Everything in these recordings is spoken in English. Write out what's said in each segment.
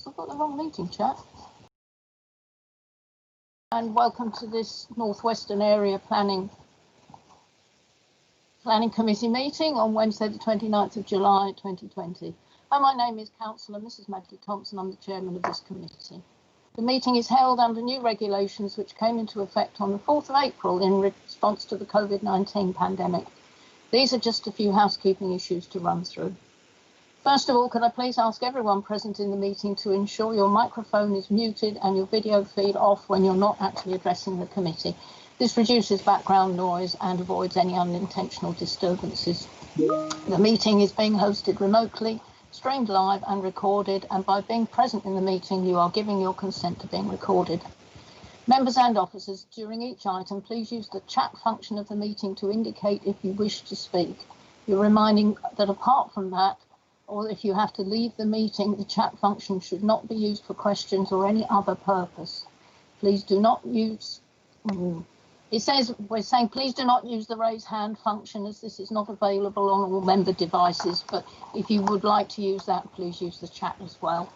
Oops, I've got the wrong meeting chat. And welcome to this Northwestern Area Planning Committee meeting on Wednesday the 29th of July 2020. My name is Councillor Mrs Maggie Thompson. I'm the chairman of this committee. The meeting is held under new regulations which came into effect on the 4th of April in response to the COVID-19 pandemic. These are just a few housekeeping issues to run through. First of all, could I please ask everyone present in the meeting to ensure your microphone is muted and your video feed off when you're not actually addressing the committee. This reduces background noise and avoids any unintentional disturbances. The meeting is being hosted remotely, streamed live and recorded, and by being present in the meeting, you are giving your consent to being recorded. Members and officers, during each item, please use the chat function of the meeting to indicate if you wish to speak. You're reminding that apart from that, or if you have to leave the meeting, the chat function should not be used for questions or any other purpose. Please do not use, we're saying please do not use the raise hand function as this is not available on all member devices, but if you would like to use that, please use the chat as well.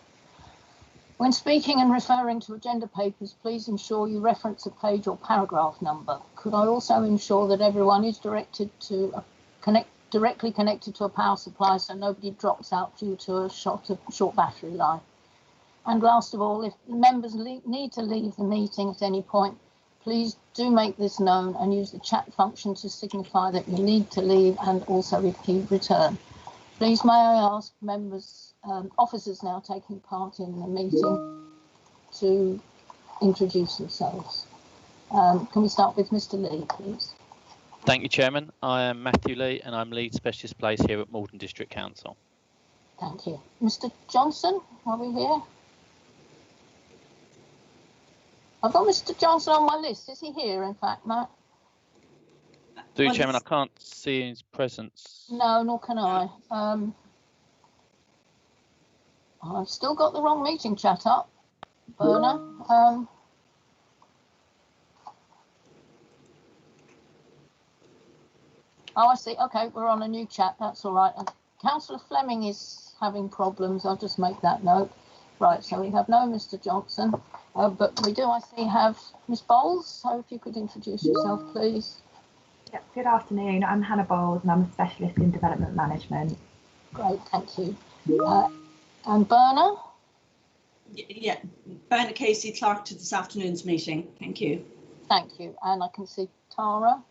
When speaking and referring to agenda papers, please ensure you reference a page or paragraph number. Could I also ensure that everyone is directed to directly connected to a power supply so nobody drops out due to a short battery life? And last of all, if members need to leave the meeting at any point, please do make this known and use the chat function to signify that you need to leave and also if you return. Please may I ask members, officers now taking part in the meeting to introduce themselves. Can we start with Mr. Lee, please? Thank you, Chairman. I am Matthew Lee and I'm Lead Specialist Place here at Malden District Council. Thank you. Mr. Johnson, are we here? I've got Mr. Johnson on my list. Is he here, in fact, Matt? Chairman, I can't see his presence. No, nor can I. I've still got the wrong meeting chat up, Berna. Oh, I see. OK, we're on a new chat. That's all right. Councillor Fleming is having problems. I'll just make that note. Right, so we have no Mr. Johnson, but we do, I see, have Miss Bowles. So if you could introduce yourself, please. Yep, good afternoon. I'm Hannah Bowles and I'm a specialist in development management. Great, thank you. And Berna? Yeah, Berna Casey, clerk to this afternoon's meeting. Thank you. Thank you. And I can see Tara.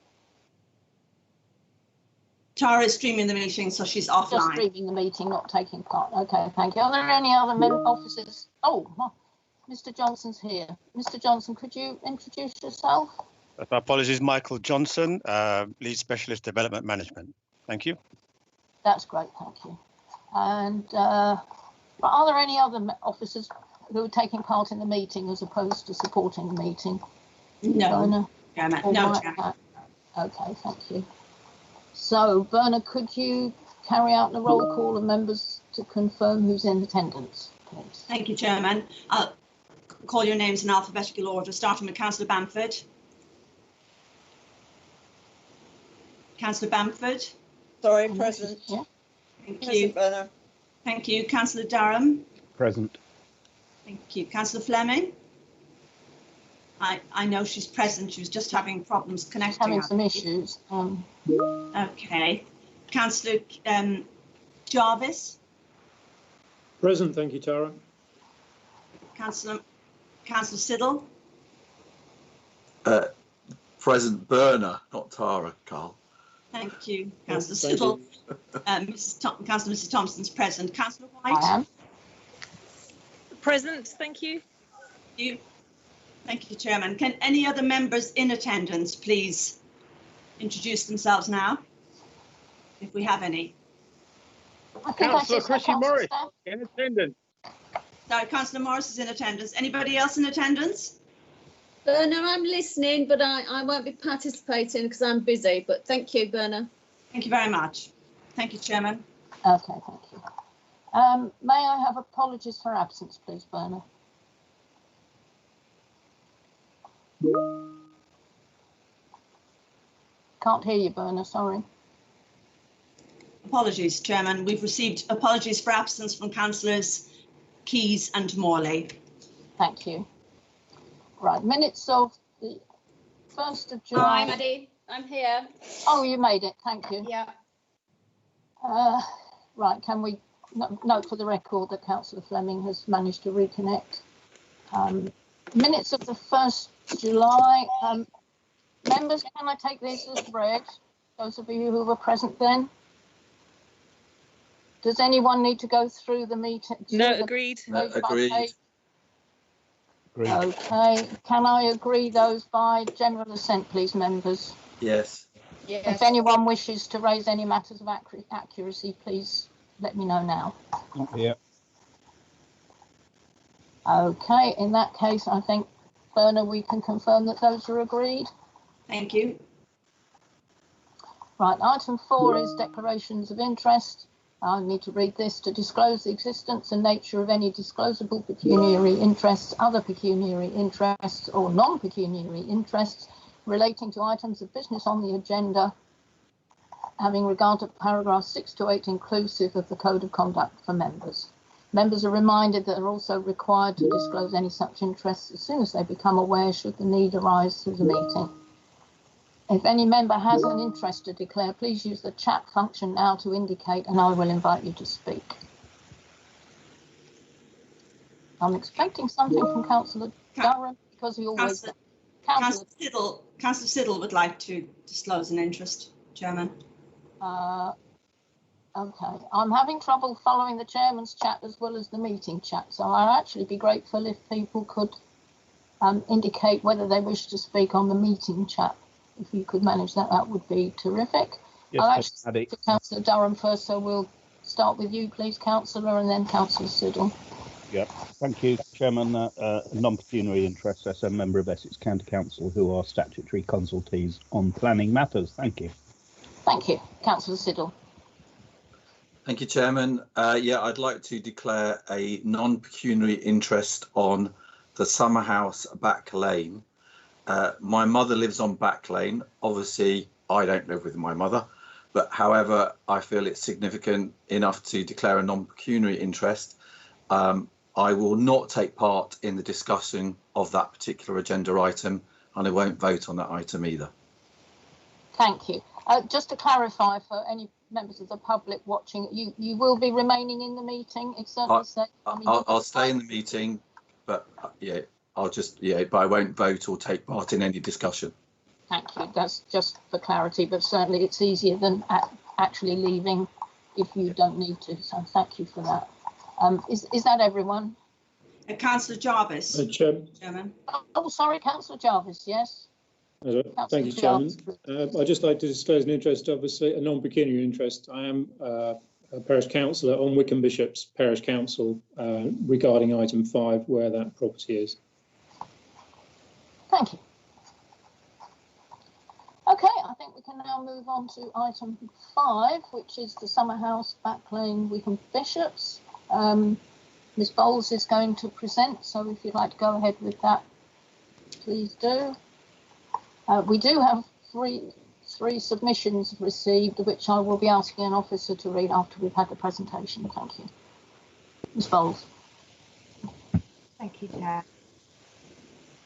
Tara is streaming the meeting, so she's offline. Just streaming the meeting, not taking part. OK, thank you. Are there any other officers? Oh, Mr. Johnson's here. Mr. Johnson, could you introduce yourself? My apologies, Michael Johnson, Lead Specialist Development Management. Thank you. That's great, thank you. And are there any other officers who are taking part in the meeting as opposed to supporting the meeting? No. No. OK, thank you. So, Berna, could you carry out the roll call of members to confirm who's in attendance, please? Thank you, Chairman. I'll call your names in alphabetical order, starting with Councillor Bamford. Councillor Bamford. Sorry, present. Yeah. Thank Present, you. Berna. Thank you. Councillor Durham. Present. Thank you. Councillor Fleming. I know she's present. She was just having problems connecting. Having some issues. OK. Councillor Jarvis. Present, thank you, Tara. Councillor Siddle. Present, Berna, not Tara, Carl. Thank you, Councillor Siddle. Councillor Mrs Thompson's present. Councillor White. I am. Present, thank you. Thank you, Chairman. Can any other members in attendance please introduce themselves now, if we have any? Councillor Chrissy Morris in attendance. Sorry, Councillor Morris is in attendance. Anybody else in attendance? Berna, I'm listening, but I won't be participating because I'm busy. But thank you, Berna. Thank you very much. Thank you, Chairman. OK, thank you. May I have apologies for absence, please, Berna? Can't hear you, Berna, sorry. Apologies, Chairman. We've received apologies for absence from councillors Keys and Morley. Thank you. Right, minutes of the 1st of Hi, July. Maddie. I'm here. Oh, you made it. Thank you. Yeah. Right, can we note for the record that Councillor Fleming has managed to reconnect. Minutes of the 1st July. Members, can I take these as read? Those of you who were present then? Does anyone need to go through the meeting? No, agreed. Agreed. Okay. Can I agree those by general assent, please, members? Yes. Yes. If anyone wishes to raise any matters of accuracy, please let me know now. Yeah. Okay. In that case, I think, Berna, we can confirm that those are agreed. Thank you. Right. Item 4 is declarations of interest. I need to read this: to disclose the existence and nature of any disclosable pecuniary interests, other pecuniary interests or non-pecuniary interests relating to items of business on the agenda, having regard to paragraphs 6 to 8 inclusive of the Code of Conduct for members. Members are reminded that they're also required to disclose any such interests as soon as they become aware, should the need arise through the meeting. If any member has an interest to declare, please use the chat function now to indicate, and I will invite you to speak. I'm expecting something from Councillor Durham, because he always... Councillor Siddle would like to disclose an interest, Chairman. Okay, I'm having trouble following the chairman's chat as well as the meeting chat, so I'd actually be grateful if people could indicate whether they wish to speak on the meeting chat. If you could manage that, that would be terrific. Yes, I'll actually Maddie. speak to Councillor Durham first, so we'll start with you, please, Councillor, and then Councillor Siddle. Yeah, thank you, Chairman. Non-pecuniary interests, as a member of Essex County Council, who are statutory consultees on planning matters. Thank you. Thank you. Councillor Siddle. Thank you, Chairman. Yeah, I'd like to declare a non-pecuniary interest on the Summer House Back Lane. My mother lives on Back Lane. Obviously, I don't live with my mother, but however, I feel it's significant enough to declare a non-pecuniary interest. I will not take part in the discussion of that particular agenda item, and I won't vote on that item either. Thank you. Just to clarify for any members of the public watching, you will be remaining in the meeting. It's certainly said. I'll stay in the meeting, but yeah, but I won't vote or take part in any discussion. Thank you. That's just for clarity, but certainly it's easier than actually leaving if you don't need to. So thank you for that. Is that everyone? Councillor Jarvis. Chairman. Oh, sorry, Councillor Jarvis. Yes. Thank you, Chairman. I'd just like to disclose an interest, obviously a non-pecuniary interest. I am a parish councillor on Wickham Bishop's Parish Council regarding item 5, where that property is. Thank you. Okay, I think we can now move on to item 5, which is the Summer House Back Lane, Wickham Bishops. Ms Bowles is going to present, so if you'd like to go ahead with that, please do. We do have three submissions received, which I will be asking an officer to read after we've had the presentation. Thank you. Ms Bowles. Thank you, Chair.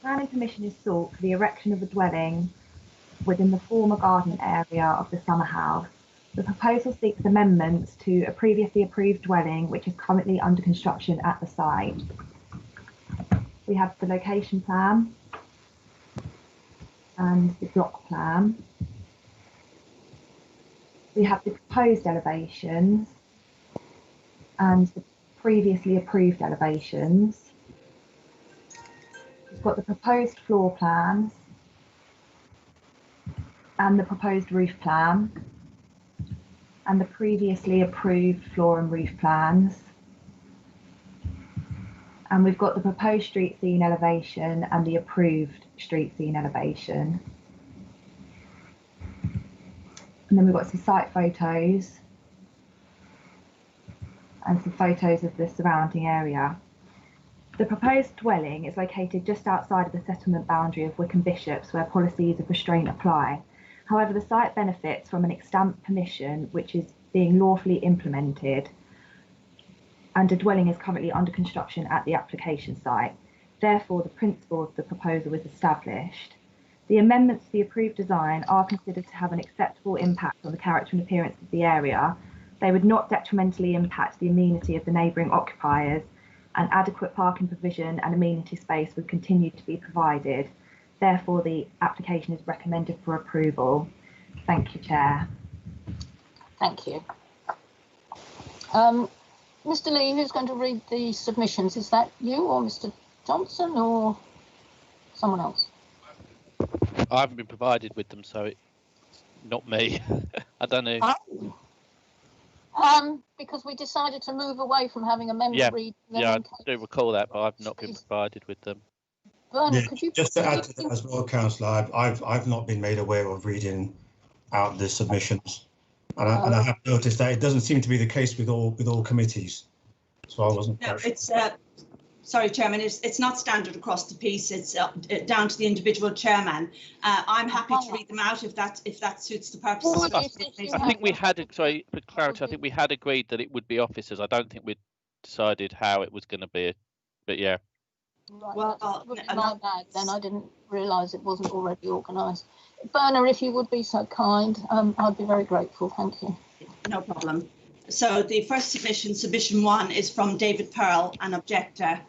Planning permission is sought for the erection of a dwelling within the former garden area of the summer house. The proposal seeks amendments to a previously approved dwelling which is currently under construction at the site. We have the location plan and the block plan. We have the proposed elevations and the previously approved elevations. We've got the proposed floor plans and the proposed roof plan and the previously approved floor and roof plans. And we've got the proposed street scene elevation and the approved street scene elevation. And then we've got some site photos and some photos of the surrounding area. The proposed dwelling is located just outside of the settlement boundary of Wickham Bishops, where policies of restraint apply. However, the site benefits from an extant permission which is being lawfully implemented. and a dwelling is currently under construction at the application site. Therefore, the principle of the proposal is established. The amendments to the approved design are considered to have an acceptable impact on the character and appearance of the area. They would not detrimentally impact the amenity of the neighbouring occupiers, and adequate parking provision and amenity space would continue to be provided. Therefore, the application is recommended for approval. Thank you, Chair. Thank you. Mr. Lee, who's going to read the submissions? Is that you or Mr. Johnson or someone else? I haven't been provided with them, so it's not me. I don't know. Because we decided to move away from having a member read them. Yeah, I do recall that, but I've not been provided with them. Vernon, could you just to add to that as well, Councillor, I've not been made aware of reading out the submissions, and I have noticed that it doesn't seem to be the case with all committees. So I wasn't. No, it's sorry, Chairman. It's not standard across the piece. It's down to the individual chairman. I'm happy to read them out if that suits the purposes. I think we had, sorry for clarity, I think we had agreed that it would be officers. I don't think we'd decided how it was going to be, but yeah. Right, well, my bad. Then I didn't realise it wasn't already organised. Berna, if you would be so kind, I'd be very grateful. Thank you. No problem. So the first submission 1 is from David Pearl, an objector.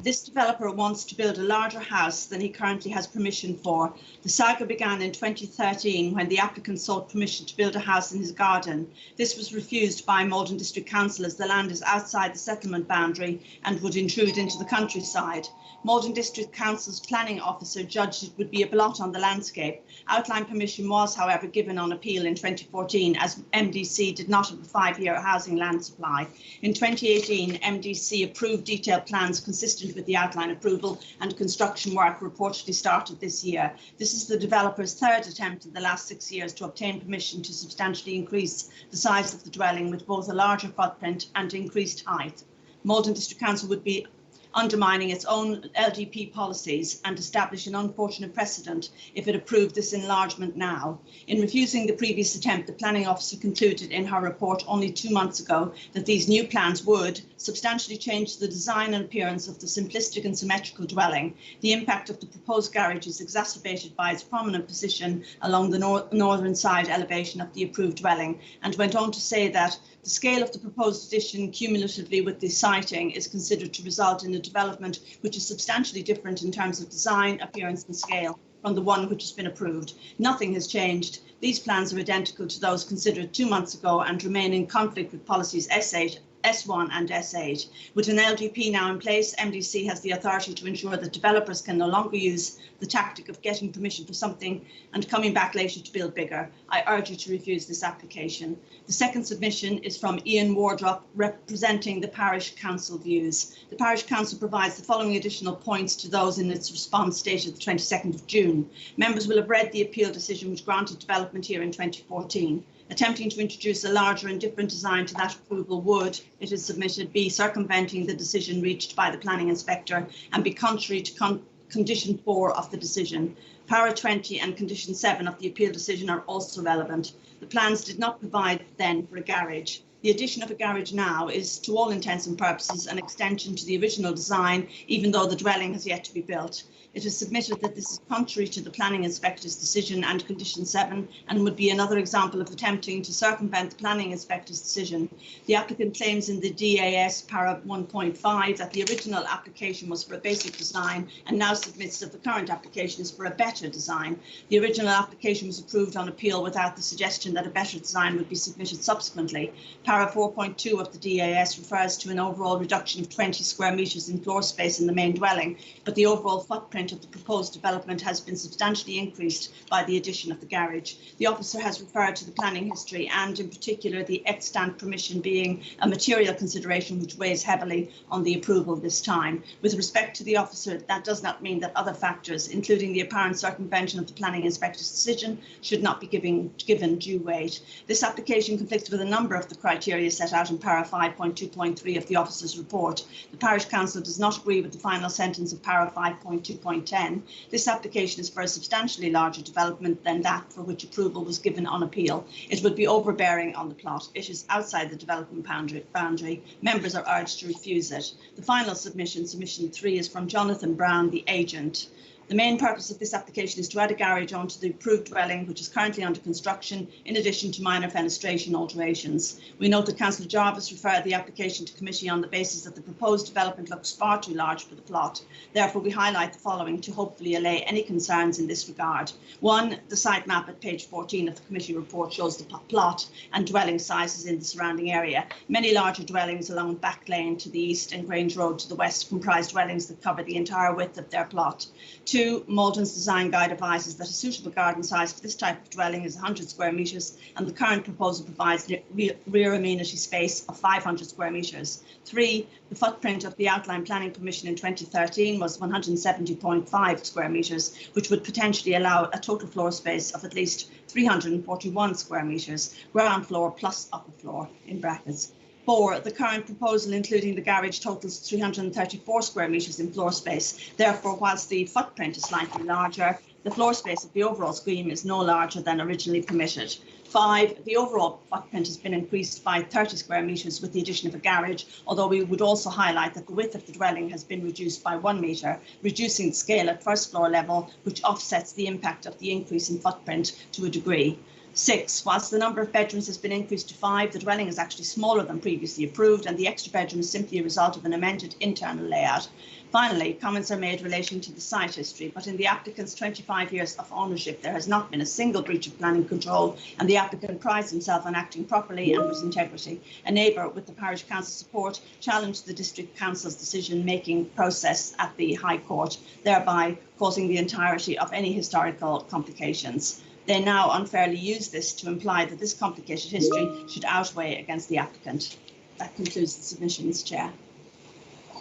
This developer wants to build a larger house than he currently has permission for. The saga began in 2013 when the applicant sought permission to build a house in his garden. This was refused by Maldon District Council as the land is outside the settlement boundary and would intrude into the countryside. Maldon District Council's planning officer judged it would be a blot on the landscape. Outline permission was, however, given on appeal in 2014 as MDC did not have a 5-year housing land supply. In 2018, MDC approved detailed plans consistent with the outline approval, and construction work reportedly started this year. This is the developer's 3rd attempt in the last 6 years to obtain permission to substantially increase the size of the dwelling with both a larger footprint and increased height. Maldon District Council would be undermining its own LDP policies and establish an unfortunate precedent if it approved this enlargement now. In refusing the previous attempt, the planning officer concluded in her report only 2 months ago that these new plans would substantially change the design and appearance of the simplistic and symmetrical dwelling. The impact of the proposed garage is exacerbated by its prominent position along the northern side elevation of the approved dwelling, and went on to say that the scale of the proposed addition cumulatively with the siting is considered to result in a development which is substantially different in terms of design, appearance and scale from the one which has been approved. Nothing has changed. These plans are identical to those considered 2 months ago and remain in conflict with policies S8, S1 and S8. With an LDP now in place, MDC has the authority to ensure that developers can no longer use the tactic of getting permission for something and coming back later to build bigger. I urge you to refuse this application. The second submission is from Ian Wardrop, representing the Parish Council views. The Parish Council provides the following additional points to those in its response dated the 22nd of June. Members will have read the appeal decision which granted development here in 2014. Attempting to introduce a larger and different design to that approval would, it is submitted, be circumventing the decision reached by the planning inspector and be contrary to condition 4 of the decision. Para 20 and condition 7 of the appeal decision are also relevant. The plans did not provide then for a garage. The addition of a garage now is, to all intents and purposes, an extension to the original design, even though the dwelling has yet to be built. It is submitted that this is contrary to the planning inspector's decision and condition 7 and would be another example of attempting to circumvent the planning inspector's decision. The applicant claims in the DAS para 1.5 that the original application was for a basic design and now submits that the current application is for a better design. The original application was approved on appeal without the suggestion that a better design would be submitted subsequently. Para 4.2 of the DAS refers to an overall reduction of 20 square metres in floor space in the main dwelling, but the overall footprint of the proposed development has been substantially increased by the addition of the garage. The officer has referred to the planning history and in particular the extant permission being a material consideration which weighs heavily on the approval this time. With respect to the officer, that does not mean that other factors, including the apparent circumvention of the planning inspector's decision, should not be given due weight. This application conflicts with a number of the criteria criteria set out in para 5.2.3 of the officer's report. The Parish Council does not agree with the final sentence of para 5.2.10. This application is for a substantially larger development than that for which approval was given on appeal. It would be overbearing on the plot. It is outside the development boundary. Members are urged to refuse it. The final submission, submission 3, is from Jonathan Brown, the agent. The main purpose of this application is to add a garage onto the approved dwelling, which is currently under construction, in addition to minor fenestration alterations. We note that Councillor Jarvis referred the application to committee on the basis that the proposed development looks far too large for the plot. Therefore, we highlight the following to hopefully allay any concerns in this regard. 1. The site map at page 14 of the committee report shows the plot and dwelling sizes in the surrounding area. Many larger dwellings along Back Lane to the east and Grange Road to the west comprise dwellings that cover the entire width of their plot. 2. Maldon's design guide advises that a suitable garden size for this type of dwelling is 100 square metres, and the current proposal provides rear amenity space of 500 square metres. 3. The footprint of the outline planning permission in 2013 was 170.5 square metres, which would potentially allow a total floor space of at least 341 square metres, ground floor plus upper floor in brackets. 4. The current proposal, including the garage, totals 334 square metres in floor space. Therefore, whilst the footprint is slightly larger, the floor space of the overall scheme is no larger than originally permitted. 5. The overall footprint has been increased by 30 square metres with the addition of a garage, although we would also highlight that the width of the dwelling has been reduced by 1 metre, reducing the scale at first floor level, which offsets the impact of the increase in footprint to a degree. 6. Whilst the number of bedrooms has been increased to 5, the dwelling is actually smaller than previously approved, and the extra bedroom is simply a result of an amended internal layout. Finally, comments are made relating to the site history, but in the applicant's 25 years of ownership, there has not been a single breach of planning control, and the applicant prides himself on acting properly and with integrity. A neighbour, with the Parish Council support, challenged the District Council's decision-making process at the High Court, thereby causing the entirety of any historical complications. They now unfairly use this to imply that this complicated history should outweigh against the applicant. That concludes the submissions, Chair.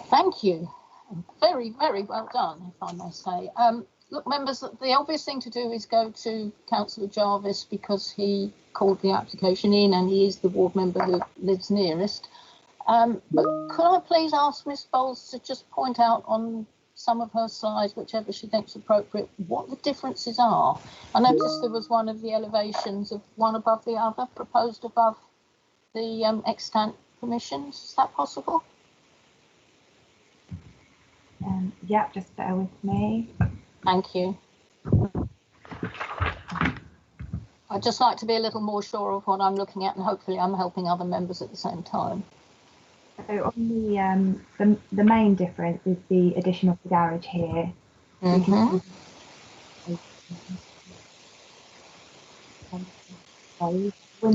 Thank you. Very, very well done, if I may say. Look, members, the obvious thing to do is go to Councillor Jarvis because he called the application in and he is the ward member who lives nearest. But could I please ask Miss Bowles to just point out on some of her slides, whichever she thinks appropriate, what the differences are? I noticed there was one of the elevations of one above the other, proposed above the extant permissions. Is that possible? Yep, just bear with me. Thank you. I'd just like to be a little more sure of what I'm looking at, and hopefully I'm helping other members at the same time. So on the main difference is the addition of the garage here. Mm-hmm.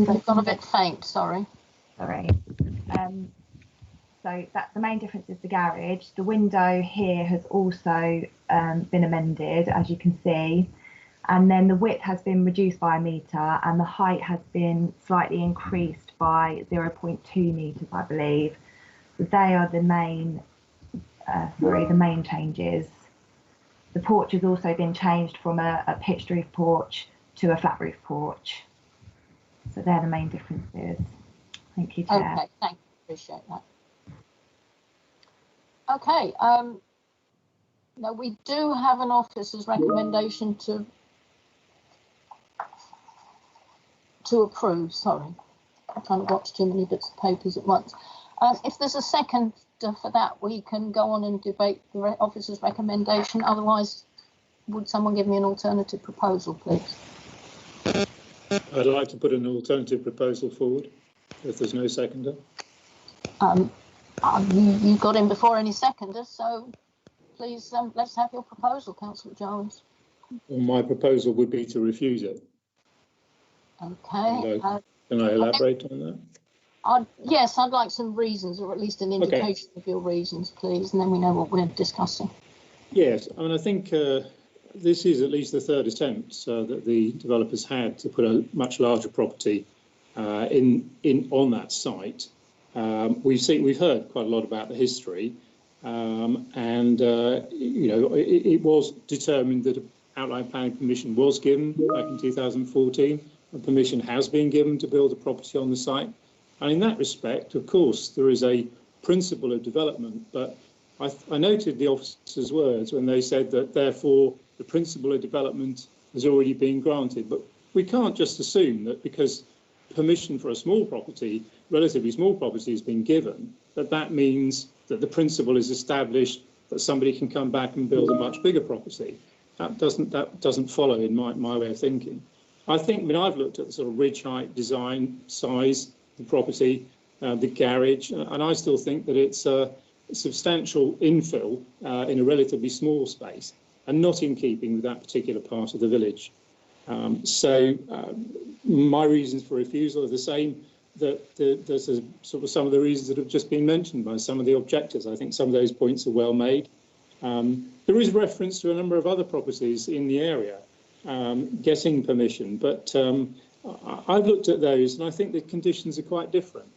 They've gone a bit faint, sorry. Sorry. So that the main difference is the garage. The window here has also been amended, as you can see. And then the width has been reduced by 1 metre and the height has been slightly increased by 0.2 metres, I believe. So they are the main, the main changes. The porch has also been changed from a pitched roof porch to a flat roof porch. So they're the main differences. Thank you, Chair. Okay, thank you. Appreciate that. Okay. Now we do have an officer's recommendation to approve. Sorry, I'm trying to watch too many bits of papers at once. If there's a second for that, we can go on and debate the officer's recommendation. Otherwise, would someone give me an alternative proposal, please? I'd like to put an alternative proposal forward, if there's no seconder. You got in before any seconder, so please let's have your proposal, Councillor Jarvis. Well, my proposal would be to refuse it. Okay. Can I elaborate on that? Yes, I'd like some reasons, or at least an indication of your reasons, please, and then we know what we're discussing. Yes, I mean, I think this is at least the third attempt that the developers had to put a much larger property on that site. We've heard quite a lot about the history, and you know, it was determined that an outline planning permission was given back in 2014. A permission has been given to build a property on the site. And in that respect, of course, there is a principle of development, but I noted the officers' words when they said that therefore the principle of development has already been granted. But we can't just assume that because permission for a small property, relatively small property, has been given, that means that the principle is established that somebody can come back and build a much bigger property. That doesn't follow in my way of thinking. I think when I've looked at the sort of ridge height, design, size, the property, the garage, and I still think that it's a substantial infill in a relatively small space and not in keeping with that particular part of the village. So my reasons for refusal are the same that there's sort of some of the reasons that have just been mentioned by some of the objectors. I think some of those points are well made. There is reference to a number of other properties in the area getting permission, but I've looked at those and I think the conditions are quite different.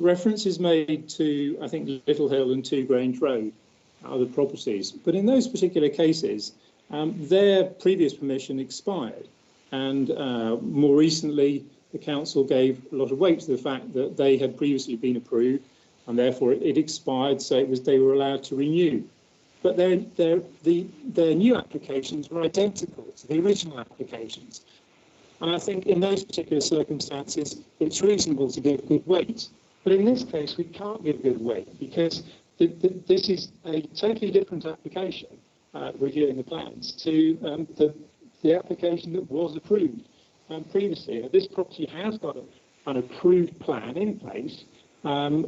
Reference is made to, I think, Little Hill and Two Grange Road, other properties, but in those particular cases, their previous permission expired, and more recently, the council gave a lot of weight to the fact that they had previously been approved, and therefore it expired, so they were allowed to renew. But their new applications were identical to the original applications. And I think in those particular circumstances, it's reasonable to give good weight. But in this case, we can't give good weight because this is a totally different application, reviewing the plans, to the application that was approved previously. This property has got an approved plan in place, and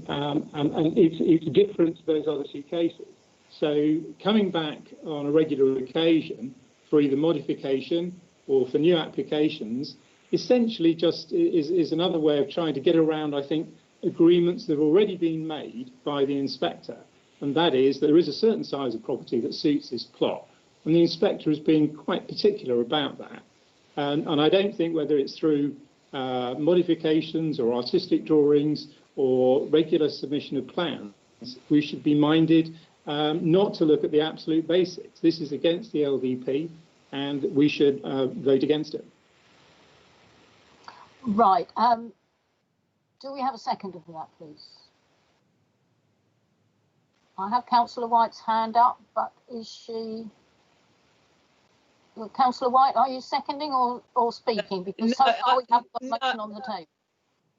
it's different to those other two cases. So coming back on a regular occasion for either modification or for new applications, essentially just is another way of trying to get around, I think, agreements that have already been made by the inspector. And that is, there is a certain size of property that suits this plot. And the inspector has been quite particular about that. And I don't think whether it's through modifications or artistic drawings or regular submission of plans, we should be minded not to look at the absolute basics. This is against the LDP, and we should vote against it. Right. Do we have a seconder for that, please? I have Councillor White's hand up, but is she... Well, Councillor White, are you seconding or speaking? Because so far we haven't got a motion on the table.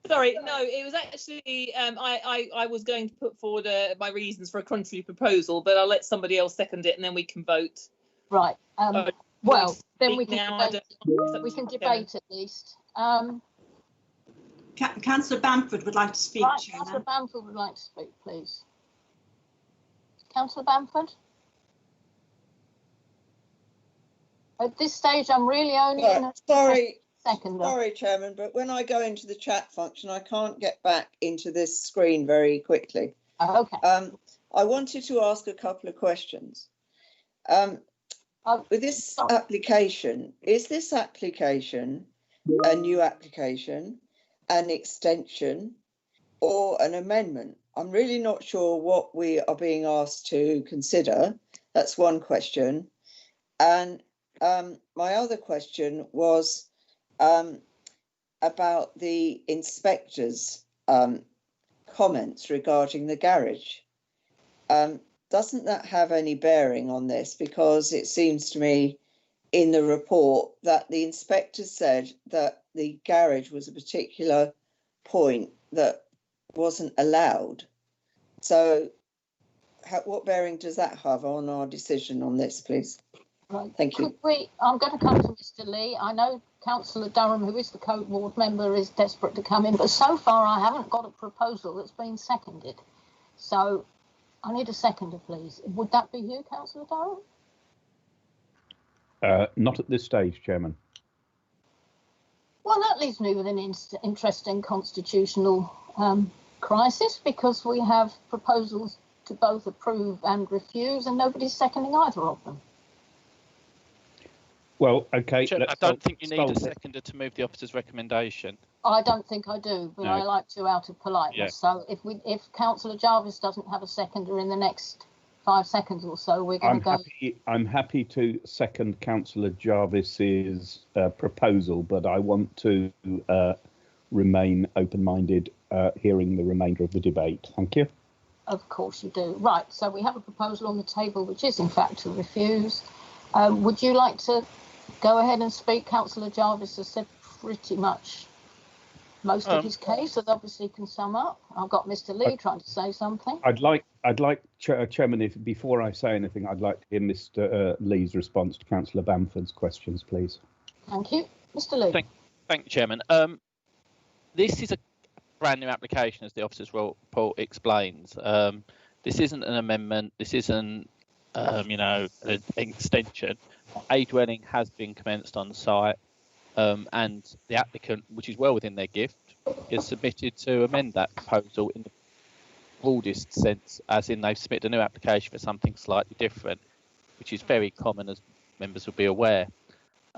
Sorry, no, it was actually, I was going to put forward my reasons for a contrary proposal, but I'll let somebody else second it and then we can vote. Right. Well, then we can debate at least. Councillor Bamford would like to speak. Right, Councillor Bamford would like to speak, please. Councillor Bamford? At this stage, I'm really only in a seconder. Sorry, Chairman, but when I go into the chat function, I can't get back into this screen very quickly. Oh, okay. I wanted to ask a couple of questions. With this application, is this application a new application, an extension, or an amendment? I'm really not sure what we are being asked to consider. That's one question. And my other question was about the inspector's comments regarding the garage. Doesn't that have any bearing on this? Because it seems to me in the report that the inspector said that the garage was a particular point that wasn't allowed. So what bearing does that have on our decision on this, please? Right. Thank you. I'm going to come to Mr. Lee. I know Councillor Durham, who is the co-ward member, is desperate to come in, but so far I haven't got a proposal that's been seconded. So I need a seconder, please. Would that be you, Councillor Durham? Not at this stage, Chairman. Well, that leaves me with an interesting constitutional crisis, because we have proposals to both approve and refuse, and nobody's seconding either of them. Well, okay. I don't think you need a seconder to move the officer's recommendation. I don't think I do, but no. I like to out of politeness. Yeah. So if Councillor Jarvis doesn't have a seconder in the next 5 seconds or so, we're going to go. I'm happy to second Councillor Jarvis's proposal, but I want to remain open-minded, hearing the remainder of the debate. Thank you. Of course you do. Right, so we have a proposal on the table which is in fact to refuse. Would you like to go ahead and speak? Councillor Jarvis has said pretty much most of his case, that obviously can sum up. I've got Mr. Lee trying to say something. I'd like, Chairman, if before I say anything, I'd like to hear Mr. Lee's response to Councillor Bamford's questions, please. Thank you. Mr. Lee. Thank you, Chairman. This is a brand new application, as the officer's report explains. This isn't an amendment. This isn't, an extension. A dwelling has been commenced on the site, and the applicant, which is well within their gift, is submitted to amend that proposal in the broadest sense, as in they've submitted a new application for something slightly different, which is very common, as members will be aware.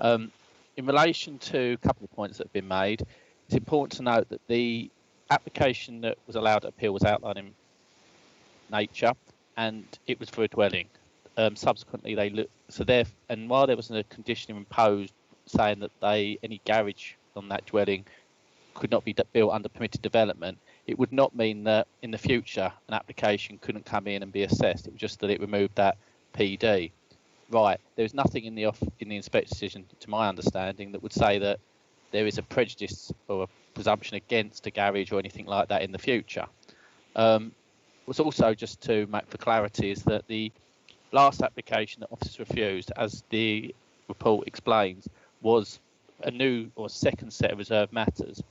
In relation to a couple of points that have been made, it's important to note that the application that was allowed to appeal was outlined in nature, and it was for a dwelling. Subsequently, they looked and while there was a condition imposed saying that any garage on that dwelling could not be built under permitted development, it would not mean that in the future an application couldn't come in and be assessed. It was just that it removed that PD. Right, there's nothing in the inspector's decision, to my understanding, that would say that there is a prejudice or a presumption against a garage or anything like that in the future. What's also, just to make for clarity, is that the last application that officers refused, as the report explains, was a new or second set of reserved matters,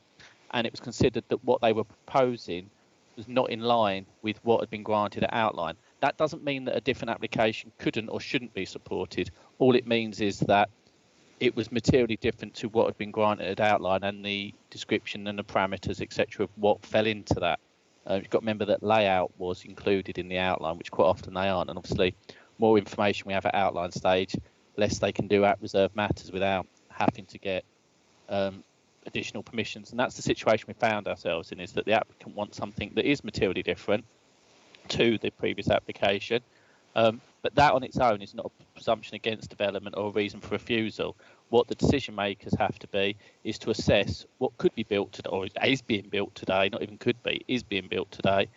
and it was considered that what they were proposing was not in line with what had been granted at outline. That doesn't mean that a different application couldn't or shouldn't be supported. All it means is that it was materially different to what had been granted at outline, and the description and the parameters, etc., of what fell into that. You've got to remember that layout was included in the outline, which quite often they aren't. And obviously, more information we have at outline stage, less they can do at reserved matters without having to get additional permissions. And that's the situation we found ourselves in, is that the applicant wants something that is materially different to the previous application. But that on its own is not a presumption against development or a reason for refusal. What the decision makers have to be is to assess what could be built today, or is being built today, not even could be, is being built today,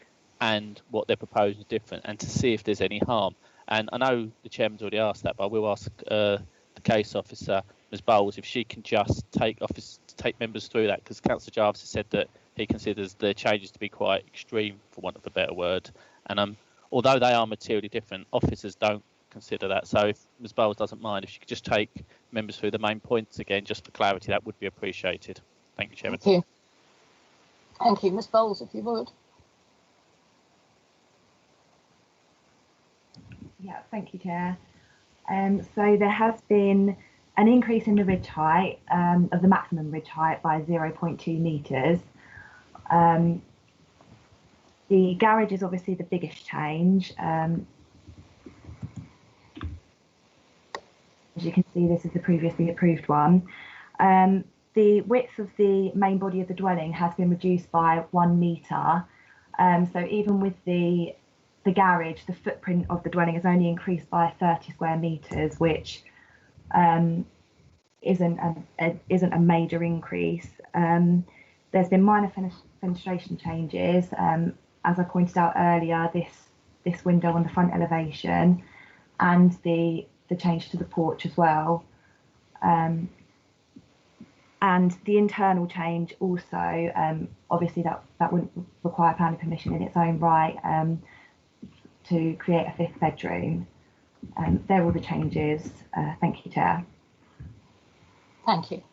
and what they're proposing is different, and to see if there's any harm. And I know the chairman's already asked that, but I will ask the case officer, Ms. Bowles, if she can just take members through that, because Councillor Jarvis has said that he considers the changes to be quite extreme, for want of a better word. And although they are materially different, officers don't consider that. So if Ms. Bowles doesn't mind, if she could just take members through the main points again, just for clarity, that would be appreciated. Thank you, Chairman. Thank you. Thank you. Ms. Bowles, if you would. Yeah, thank you, Chair. So there has been an increase in the ridge height, of the maximum ridge height, by 0.2 metres. The garage is obviously the biggest change. As you can see, this is the previously approved one. The width of the main body of the dwelling has been reduced by 1 metre. So even with the garage, the footprint of the dwelling is only increased by 30 square metres, which isn't a major increase. There's been minor fenestration changes. As I pointed out earlier, this window on the front elevation, and the change to the porch as well. And the internal change also, obviously that wouldn't require planning permission in its own right, to create a 5th bedroom. They're all the changes. Thank you, Chair. Thank you.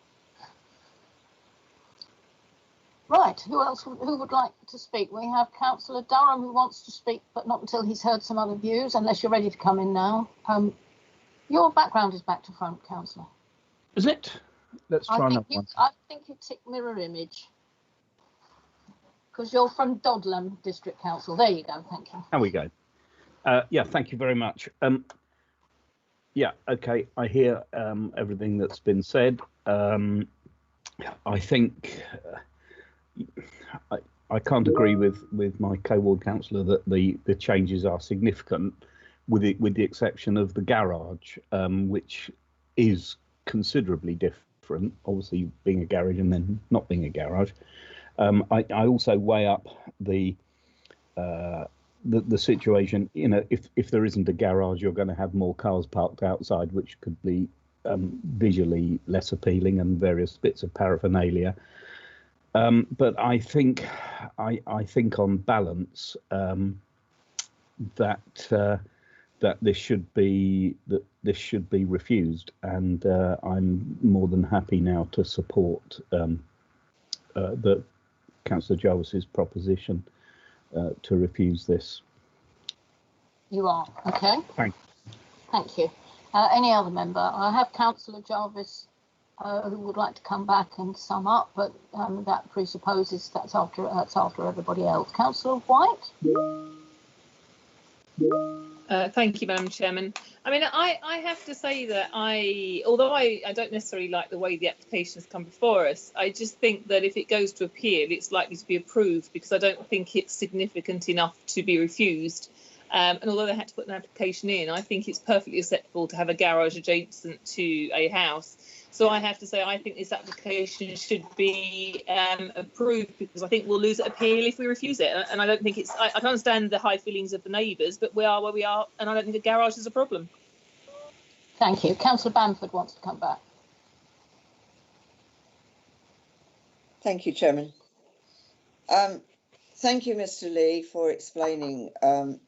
Right, who would like to speak? We have Councillor Durham, who wants to speak, but not until he's heard some other views, unless you're ready to come in now. Your background is back to front, Councillor. Is it? Let's try another one. I think you tick mirror image, because you're from Dodlam District Council. There you go, thank you. There we go. Yeah, thank you very much. Yeah, okay, I hear everything that's been said. I think I can't agree with my co-ward councillor that the changes are significant, with the exception of the garage, which is considerably different different, obviously being a garage and then not being a garage. I also weigh up the situation. You know, if there isn't a garage, you're going to have more cars parked outside, which could be visually less appealing, and various bits of paraphernalia. But I think on balance that this should be refused, and I'm more than happy now to support the Councillor Jarvis's proposition to refuse this. You are, okay. Thank you. Any other member? I have Councillor Jarvis who would like to come back and sum up, but that presupposes that's after everybody else. Councillor White? Thank you, Madam Chairman. I mean, I have to say that although I don't necessarily like the way the application has come before us, I just think that if it goes to appeal, it's likely to be approved, because I don't think it's significant enough to be refused. And although they had to put an application in, I think it's perfectly acceptable to have a garage adjacent to a house. So I have to say, I think this application should be approved, because I think we'll lose at appeal if we refuse it. And I don't think I can understand the high feelings of the neighbours, but we are where we are, and I don't think a garage is a problem. Thank you. Councillor Bamford wants to come back. Thank you, Chairman. Thank you, Mr. Lee, for explaining the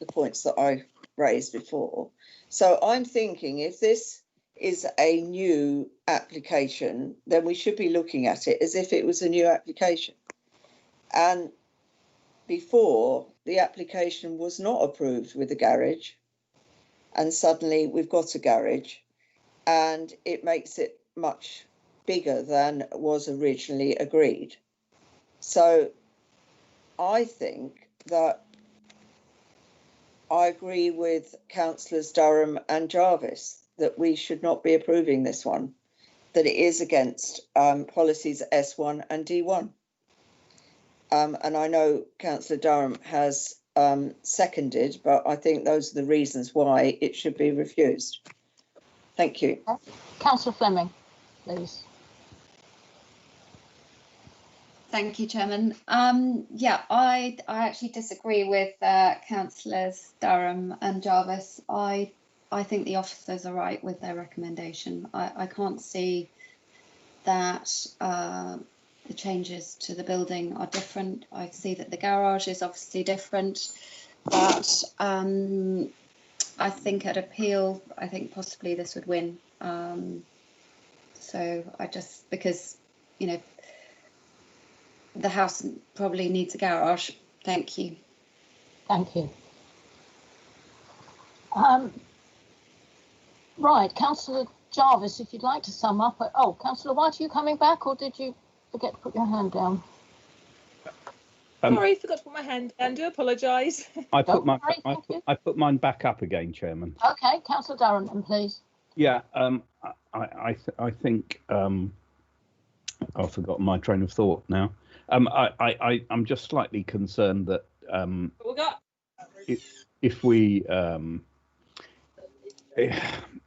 points that I raised before. So I'm thinking, if this is a new application, then we should be looking at it as if it was a new application. And before, the application was not approved with a garage, and suddenly we've got a garage, and it makes it much bigger than was originally agreed. So I think that I agree with Councillors Durham and Jarvis that we should not be approving this one, that it is against policies S1 and D1. And I know Councillor Durham has seconded, but I think those are the reasons why it should be refused. Thank you. Councillor Fleming, please. Thank you, Chairman. Yeah, I actually disagree with Councillors Durham and Jarvis. I think the officers are right with their recommendation. I can't see that the changes to the building are different. I see that the garage is obviously different, but I think at appeal, I think possibly this would win. So because, you know, the house probably needs a garage. Thank you. Thank you. Right, Councillor Jarvis, if you'd like to sum up. Oh, Councillor White, are you coming back, or did you forget to put your hand down? Sorry, forgot to put my hand down. Do apologise. I put mine back up again, Chairman. Okay, Councillor Durham, please. Yeah, I think I've forgotten my train of thought now. I'm just slightly concerned that if we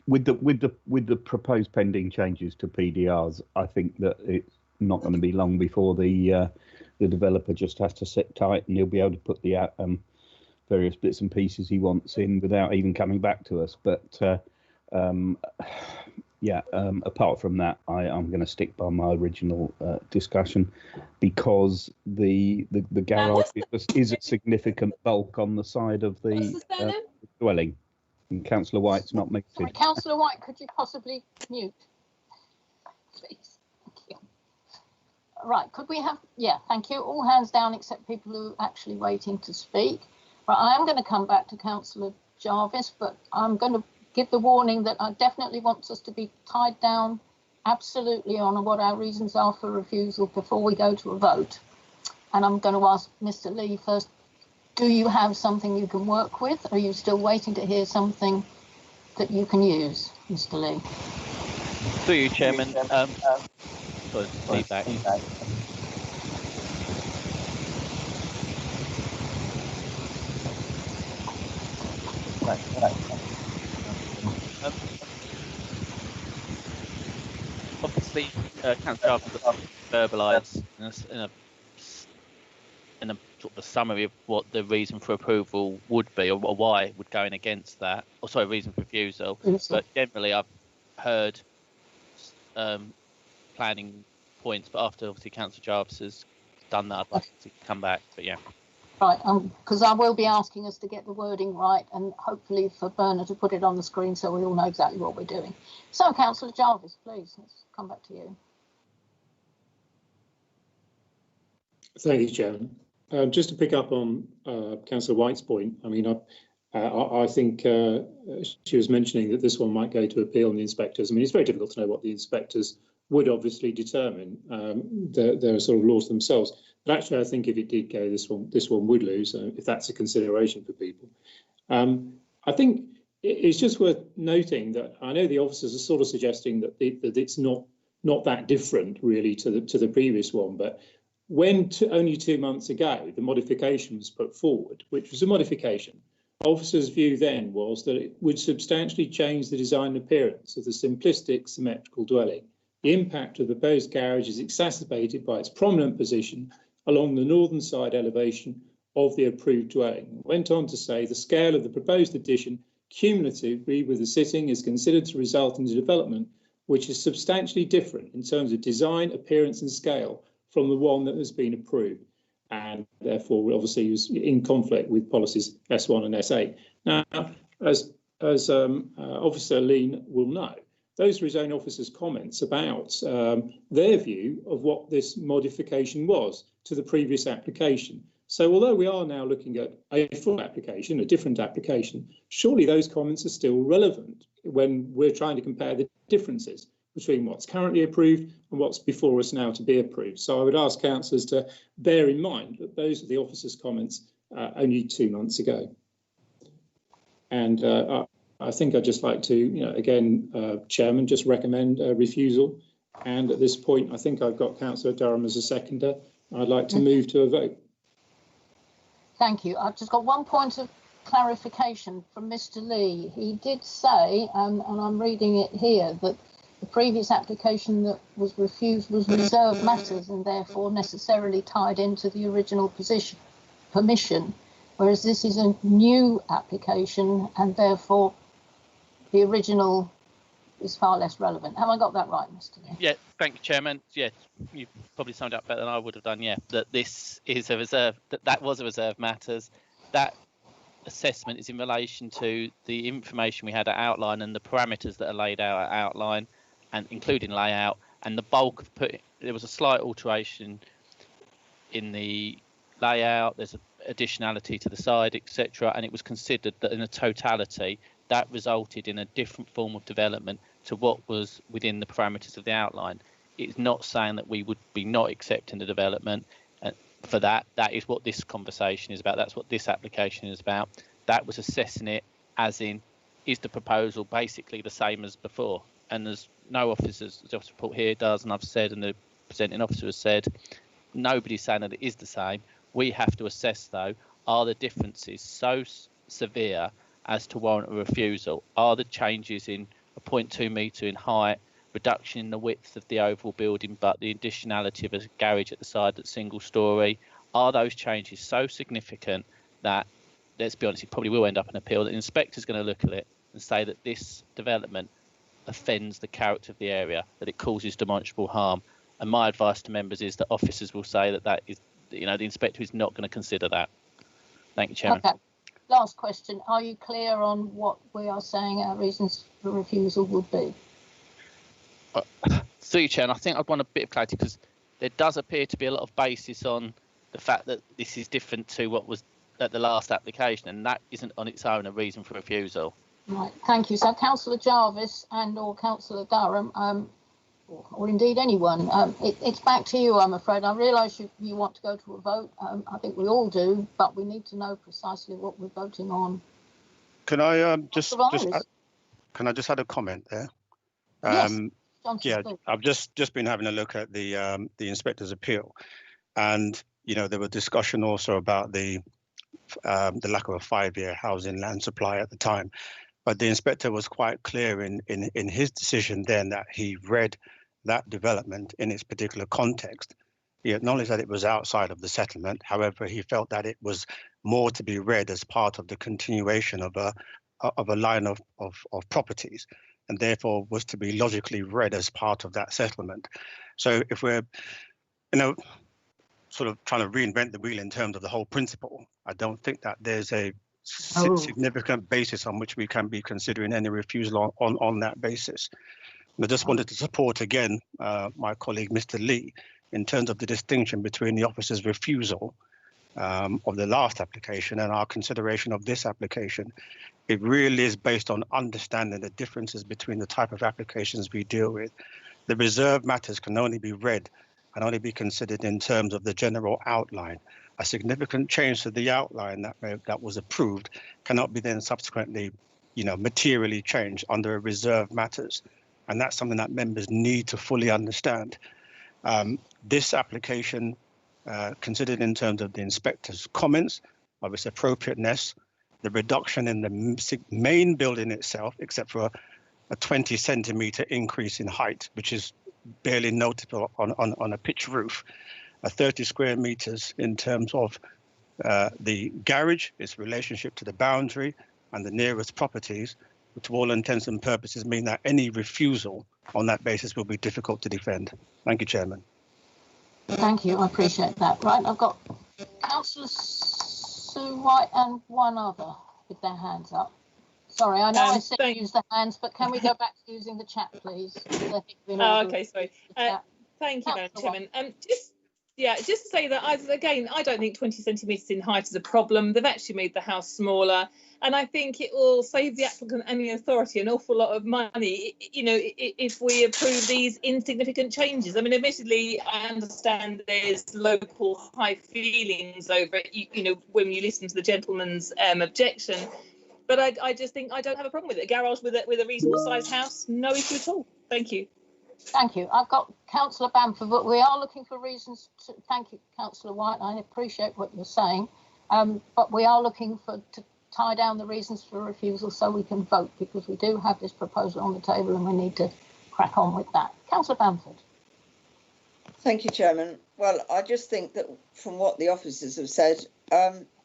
with the proposed pending changes to PDRs, I think that it's not going to be long before the developer just has to sit tight, and he'll be able to put the various bits and pieces he wants in without even coming back to us. But apart from that, I'm going to stick by my original discussion, because the garage is a significant bulk on the side of the dwelling. And Councillor White's not muted. Sorry, Councillor White, could you possibly mute, please? Thank you. Right, could we have, thank you. All hands down except people who are actually waiting to speak. Right, I am going to come back to Councillor Jarvis, but I'm going to give the warning that I definitely want us to be tied down absolutely on what our reasons are for refusal before we go to a vote. And I'm going to ask Mr. Lee first, do you have something you can work with? Or are you still waiting to hear something that you can use, Mr. Lee? Through you, Chairman. Sorry, feedback. obviously, Councillor Jarvis verbalised in a sort of a summary of what the reason for approval would be, or why would going against that, or sorry, reason for refusal. But generally, I've heard planning points, but after obviously Councillor Jarvis has done that, I'd like to come back. But yeah. Right, because I will be asking us to get the wording right, and hopefully for Bernard to put it on the screen so we all know exactly what we're doing. So, Councillor Jarvis, please, let's come back to you. Thank you, Chairman. Just to pick up on Councillor White's point, I mean, I think she was mentioning that this one might go to appeal on the inspectors. I mean, it's very difficult to know what the inspectors would obviously determine. They're sort of laws themselves. But actually, I think if it did go, this one would lose, if that's a consideration for people. I think it's just worth noting that I know the officers are sort of suggesting that it's not that different really to the previous one, but when only 2 months ago the modification was put forward, which was a modification, officers' view then was that it would substantially change the design and appearance of the simplistic symmetrical dwelling. The impact of the proposed garage is exacerbated by its prominent position along the northern side elevation of the approved dwelling. It went on to say the scale of the proposed addition cumulatively with the sitting is considered to result in a development which is substantially different in terms of design, appearance and scale from the one that has been approved, and therefore obviously was in conflict with policies S1 and S8. Now, as Officer Lean will know, those are his own officers' comments about their view of what this modification was to the previous application. So although we are now looking at a full application, a different application, surely those comments are still relevant when we're trying to compare the differences between what's currently approved and what's before us now to be approved. So I would ask councillors to bear in mind that those are the officers' comments only 2 months ago. And I think I'd just like to, again, Chairman, just recommend a refusal. And at this point, I think I've got Councillor Durham as a seconder. I'd like to move to a vote. Thank you. I've just got one point of clarification from Mr. Lee. He did say, and I'm reading it here, that the previous application that was refused was reserved matters and therefore necessarily tied into the original permission, whereas this is a new application and therefore the original is far less relevant. Have I got that right, Mr. Lee? Yeah, thank you, Chairman. Yeah, you probably summed it up better than I would have done. Yeah, that this is a reserve, that was a reserve matters. That assessment is in relation to the information we had at outline and the parameters that are laid out at outline, and including layout, and the bulk of there was a slight alteration in the layout. There's an additionality to the side, etc., and it was considered that in a totality that resulted in a different form of development to what was within the parameters of the outline. It's not saying that we would be not accepting the development for that. That is what this conversation is about. That's what this application is about. That was assessing it as in, is the proposal basically the same as before? And there's no officers, the officer report here does, and I've said, and the presenting officer has said, nobody's saying that it is the same. We have to assess, though, are the differences so severe as to warrant a refusal? Are the changes in a 0.2 metre in height, reduction in the width of the overall building, but the additionality of a garage at the side that's single storey, are those changes so significant that, let's be honest, it probably will end up an appeal, that the inspector's going to look at it and say that this development offends the character of the area, that it causes demonstrable harm? And my advice to members is that officers will say that is, the inspector is not going to consider that. Thank you, Chairman. Okay. Last question. Are you clear on what we are saying our reasons for refusal would be? Through you, Chair, and I think I'd want a bit of clarity because there does appear to be a lot of basis on the fact that this is different to what was at the last application, and that isn't on its own a reason for refusal. Right, thank you. So Councillor Jarvis and or Councillor Durham, or indeed anyone, it's back to you, I'm afraid. I realise you want to go to a vote. I think we all do, but we need to know precisely what we're voting on. Can I can I just add a comment there? Yes. Yeah, I've just been having a look at the inspector's appeal, and there was discussion also about the lack of a 5-year housing land supply at the time, but the inspector was quite clear in his decision then that he read that development in its particular context. He acknowledged that it was outside of the settlement. However, he felt that it was more to be read as part of the continuation of a line of properties, and therefore was to be logically read as part of that settlement. So if we're, sort of trying to reinvent the wheel in terms of the whole principle, I don't think that there's a significant basis on which we can be considering any refusal on that basis. And I just wanted to support again my colleague Mr. Lee in terms of the distinction between the officer's refusal of the last application and our consideration of this application. It really is based on understanding the differences between the type of applications we deal with. The reserved matters can only be read and only be considered in terms of the general outline. A significant change to the outline that was approved cannot be then subsequently, materially changed under reserved matters. And that's something that members need to fully understand. This application, considered in terms of the inspector's comments of its appropriateness, the reduction in the main building itself, except for a 20 centimetre increase in height, which is barely notable on a pitch roof, 30 square meters in terms of the garage, its relationship to the boundary and the nearest properties, which to all intents and purposes mean that any refusal on that basis will be difficult to defend. Thank you, Chairman. Thank you, I appreciate that. Right, I've got Councillor Sue White and one other with their hands up. Sorry, I know I said use the hands, but can we go back to using the chat, please? Okay, sorry. Thank you, Madam Chairman. Just to say that, I don't think 20 centimetres in height is a problem. They've actually made the house smaller, and I think it will save the applicant and the authority an awful lot of money, if we approve these insignificant changes. I mean, admittedly, I understand there's local high feelings over it, when you listen to the gentleman's objection, but I just think I don't have a problem with it. A garage with a reasonable sized house, no issue at all. Thank you. Thank you. I've got Councillor Bamford, but we are looking for reasons to, thank you, Councillor White, I appreciate what you're saying, but we are looking to tie down the reasons for refusal so we can vote, because we do have this proposal on the table and we need to crack on with that. Councillor Bamford. Thank you, Chairman. Well, I just think that from what the officers have said,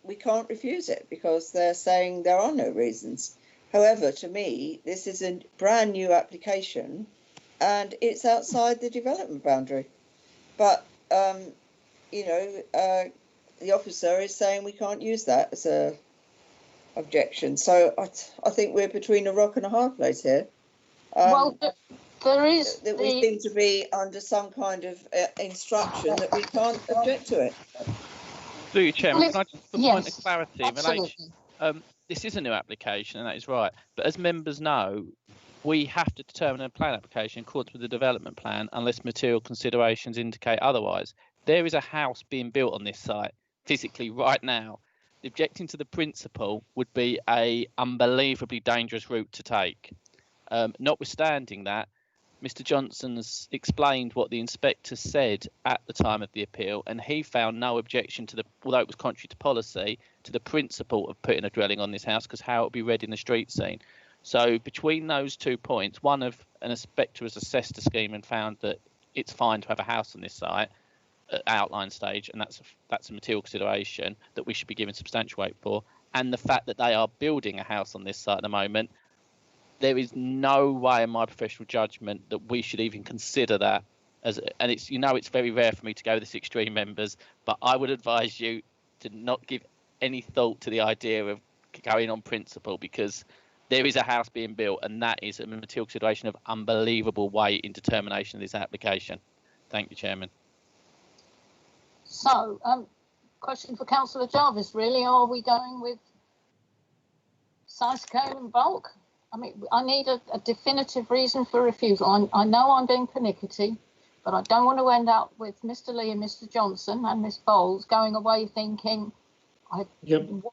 we can't refuse it because they're saying there are no reasons. However, to me, this is a brand new application and it's outside the development boundary. But, the officer is saying we can't use that as a objection. So I think we're between a rock and a hard place here. There is... That we seem to be under some kind of instruction that we can't object to it. Through you, Chairman, can I just put a point of clarity in relation? This is a new application, and that is right. But as members know, we have to determine a plan application in accordance with the development plan unless material considerations indicate otherwise. There is a house being built on this site physically right now. Objecting to the principle would be a unbelievably dangerous route to take. Notwithstanding that, Mr. Johnson's explained what the inspector said at the time of the appeal, and he found no objection to although it was contrary to policy, to the principle of putting a dwelling on this house because how it would be read in the street scene. So between those 2 points, one of an inspector has assessed the scheme and found that it's fine to have a house on this site at outline stage, and that's a material consideration that we should be given substantial weight for. And the fact that they are building a house on this site at the moment, there is no way in my professional judgment that we should even consider that and it's it's very rare for me to go this extreme, members, but I would advise you to not give any thought to the idea of going on principle, because there is a house being built and that is a material consideration of unbelievable weight in determination of this application. Thank you, Chairman. So, question for Councillor Jarvis, really, are we going with size, scale and bulk? I mean, I need a definitive reason for refusal. I know I'm being pernickety, but I don't want to end up with Mr. Lee and Mr. Johnson and Miss Bowles going away thinking what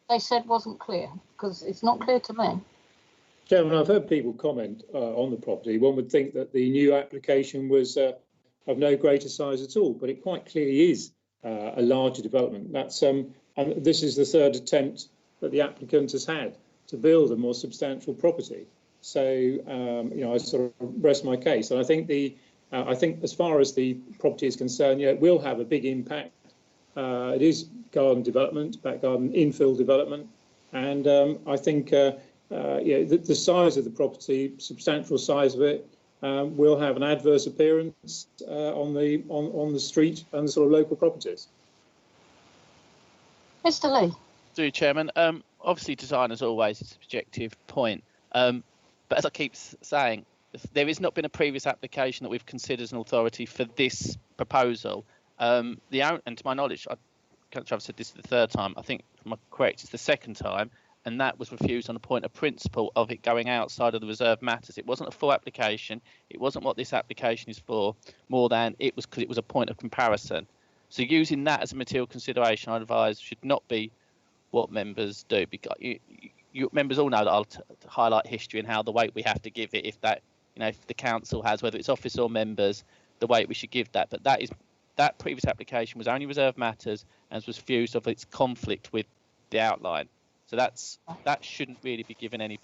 they said wasn't clear, because it's not clear to me. Chairman, I've heard people comment on the property. One would think that the new application was of no greater size at all, but it quite clearly is a larger development. That's and this is the third attempt that the applicant has had to build a more substantial property. So, I sort of rest my case. And I think the I think as far as the property is concerned, it will have a big impact. It is garden development, back garden infill development, and I think the size of the property, substantial size of it, will have an adverse appearance on the street and the sort of local properties. Mr. Lee. Through Chairman, obviously design as always is a subjective point, but as I keep saying, there has not been a previous application that we've considered as an authority for this proposal. And to my knowledge, I've said this the third time, I think, if I'm correct, it's the second time, and that was refused on a point of principle of it going outside of the reserved matters. It wasn't a full application. It wasn't what this application is for, more than it was because it was a point of comparison. So using that as a material consideration, I advise, should not be what members do. Because you members all know that I'll highlight history and how the weight we have to give it if that, if the council has, whether it's office or members, the weight we should give that. But that previous application was only reserved matters and was refused of its conflict with the outline. So that shouldn't really be given any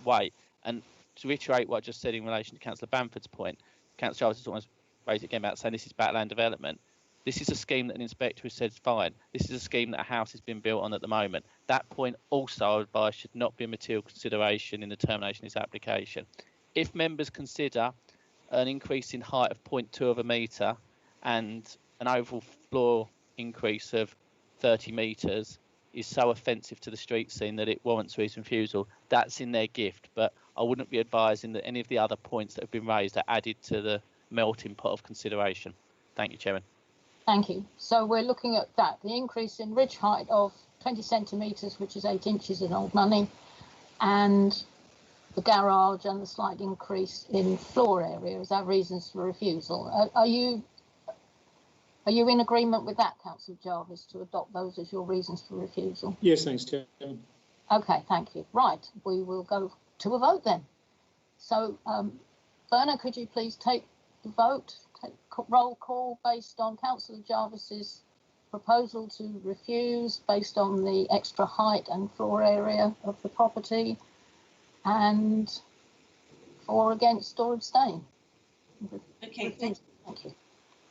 weight. And to reiterate what I just said in relation to Councillor Bamford's point, Councillor Jarvis has almost raised it again about saying this is backland development. This is a scheme that an inspector has said is fine. This is a scheme that a house has been built on at the moment. That point also, I would advise, should not be a material consideration in the termination of this application. If members consider an increase in height of 0.2 of a metre and an overall floor increase of 30 metres is so offensive to the street scene that it warrants its refusal, that's in their gift. But I wouldn't be advising that any of the other points that have been raised are added to the melting pot of consideration. Thank you, Chairman. Thank you. So we're looking at that, the increase in ridge height of 20 centimetres, which is 8 inches in old money, and the garage and the slight increase in floor area as our reasons for refusal. Are you in agreement with that, Councillor Jarvis, to adopt those as your reasons for refusal? Yes, thanks, Chairman. Okay, thank you. Right, we will go to a vote then. So, Bernard, could you please take the vote? Roll call based on Councillor Jarvis's proposal to refuse based on the extra height and floor area of the property, and for, against, or abstain. Okay, thank you.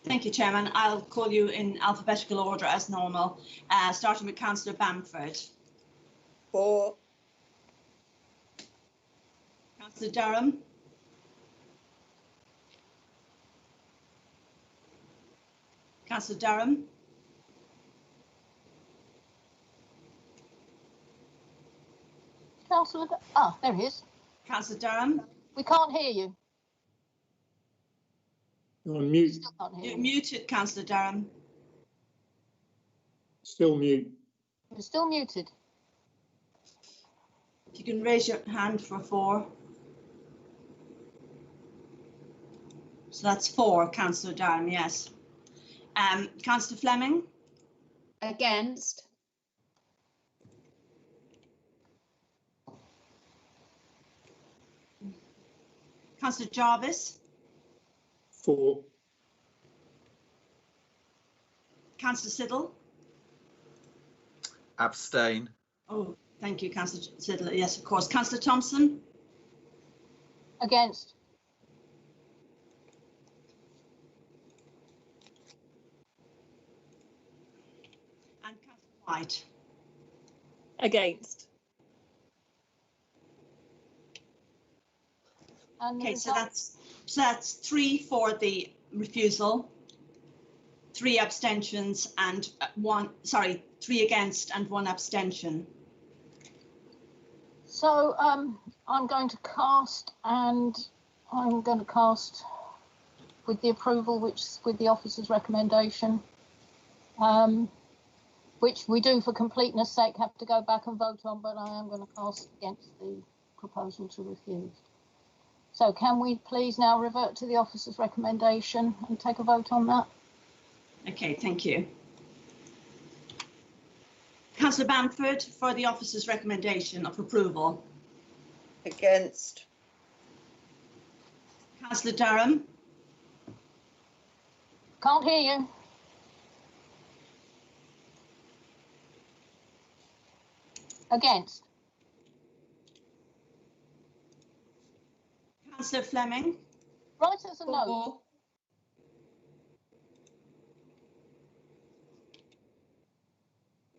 Thank you, Chairman. I'll call you in alphabetical order as normal, starting with Councillor Bamford. For. Councillor Durham. Councillor Durham. Councillor, there he is. Councillor Durham. We can't hear you. You're on mute. You're muted, Councillor Durham. Still mute. You're still muted. If you can raise your hand for 4. So that's 4, Councillor Durham, yes. Councillor Fleming. Against. Councillor Jarvis. For. Councillor Siddle. Abstain. Oh, thank you, Councillor Siddle. Yes, of course. Councillor Thompson. Against. And Councillor White. Against. Okay, so that's 3 for the refusal, 3 abstentions and 3 against and 1 abstention. So I'm going to cast, and I'm going to cast with the approval, with the officer's recommendation, which we do for completeness sake have to go back and vote on, but I am going to cast against the proposal to refuse. So can we please now revert to the officer's recommendation and take a vote on that? Okay, thank you. Councillor Bamford for the officer's recommendation of approval. Against. Councillor Durham. Can't hear you. Against. Councillor Fleming. Write as a note.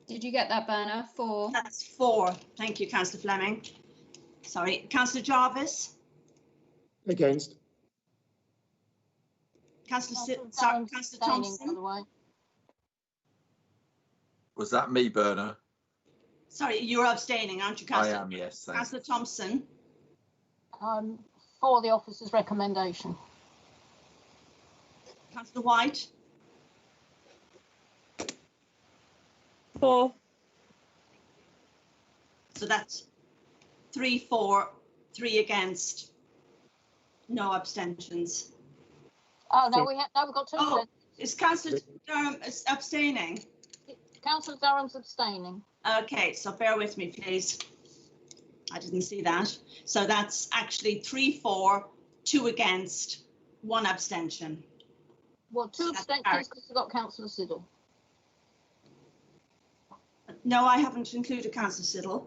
Did you get that, Berna? 4. That's 4. Thank you, Councillor Fleming. Sorry, Councillor Jarvis. Against. Councillor Thompson. By the way. Was that me, Berna? Sorry, you're abstaining, aren't you, Councillor? I am, yes. Thanks. Councillor Thompson. For the officer's recommendation. Councillor White. 4. So that's 3 for, 3 against, no abstentions. Oh no, we've got 2. Oh, is Councillor Durham abstaining? Councillor Durham's abstaining. Okay, so bear with me, please. I didn't see that. So that's actually 3 for, 2 against, 1 abstention. Well, 2 abstentions because we've got Councillor Siddle. No, I haven't included Councillor Siddle.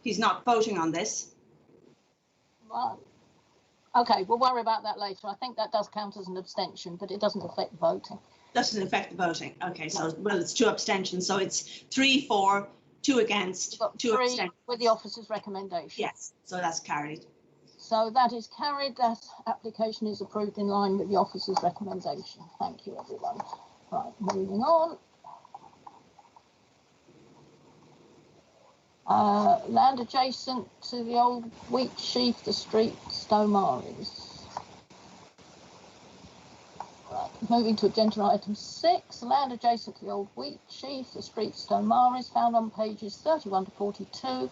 He's not voting on this. Well, okay, we'll worry about that later. I think that does count as an abstention, but it doesn't affect the voting. Doesn't affect the voting. Okay, so, well, it's 2 abstentions. So it's 3 for, 2 against, 2 abstentions. With the officer's recommendation. Yes, so that's carried. So that is carried. That application is approved in line with the officer's recommendation. Thank you, everyone. Right, moving on. Land adjacent to the old wheat sheaf, the street Stomaris. Right, moving to agenda item 6, land adjacent to the old wheat sheaf, the street Stomaris, found on pages 31 to 42.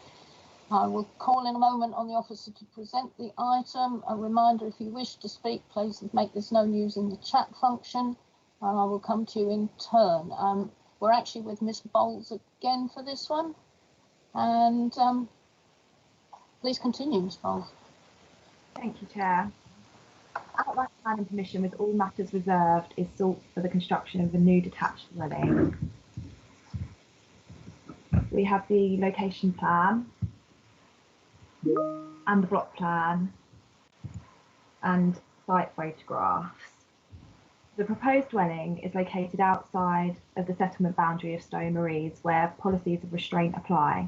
I will call in a moment on the officer to present the item. A reminder, if you wish to speak, please make this known using the chat function, and I will come to you in turn. We're actually with Miss Bowles again for this one. And please continue, Ms. Bowles. Thank you, Chair. Outline planning permission with all matters reserved is sought for the construction of a new detached dwelling. We have the location plan and the block plan and site photographs. The proposed dwelling is located outside of the settlement boundary of Stowe Maries, where policies of restraint apply.